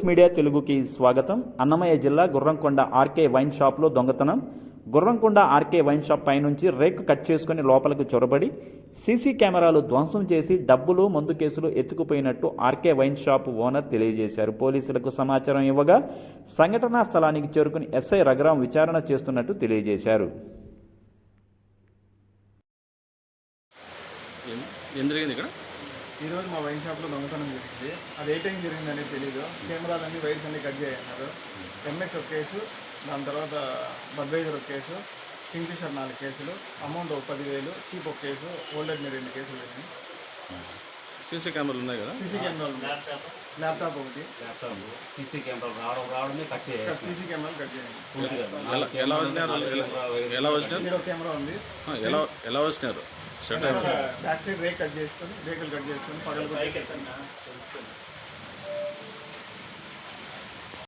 Media తెలుగుకి స్వాగతం. అన్నమయ్య జిల్లా గుర్రంకొండ ఆర్కే వైన్ షాప్లో దొంగతనం. గుర్రంకొండ ఆర్కే వైన్ షాప్ పైనుంచి రేకు కట్ చేసుకుని లోపలికి చొరబడి సీసీ కెమెరాలు ధ్వంసం చేసి డబ్బులు, మందు కేసులు ఎత్తుకుపోయినట్టు ఆర్కే వైన్ షాప్ ఓనర్ తెలియజేశారు. పోలీసులకు సమాచారం ఇవ్వగా సంఘటనా స్థలానికి చేరుకుని ఎస్ఐ రఘురాం విచారణ చేస్తున్నట్టు తెలియజేశారు. ఈరోజు మా వైన్ షాప్లో దొంగతనం జరిగింది. అది ఏ టైం జరిగిందనేది తెలీదు. కెమెరాలన్నీ వైర్స్ అన్నీ కట్ చేయన్నారు. ఎంహెచ్ ఒక కేసు, దాని తర్వాత బడ్వైజర్ ఒక కేసు, కింగ్ఫిషర్ 4 కేసులు, అమౌంట్ 10,000, చీప్ ఒక కేసు, ఓల్డెడ్ మీద 2 కేసులు ఉన్నాయి. సీసీ కెమెరాలు ఉన్నాయి కదా? సీసీ కెమెరాలు, ల్యాప్టాప్ ఒకటి, సీసీ కెమెరాలు రావడమే కట్ చేయాలి. సీసీ కెమెరాలు కట్ చేయండి. ఎలా వచ్చినారు? మీరు ఒక కెమెరా ఉంది. ఎలా వచ్చినారు? బ్యాక్ సైడ్ రేకులు కట్ చేసుకొని పగలు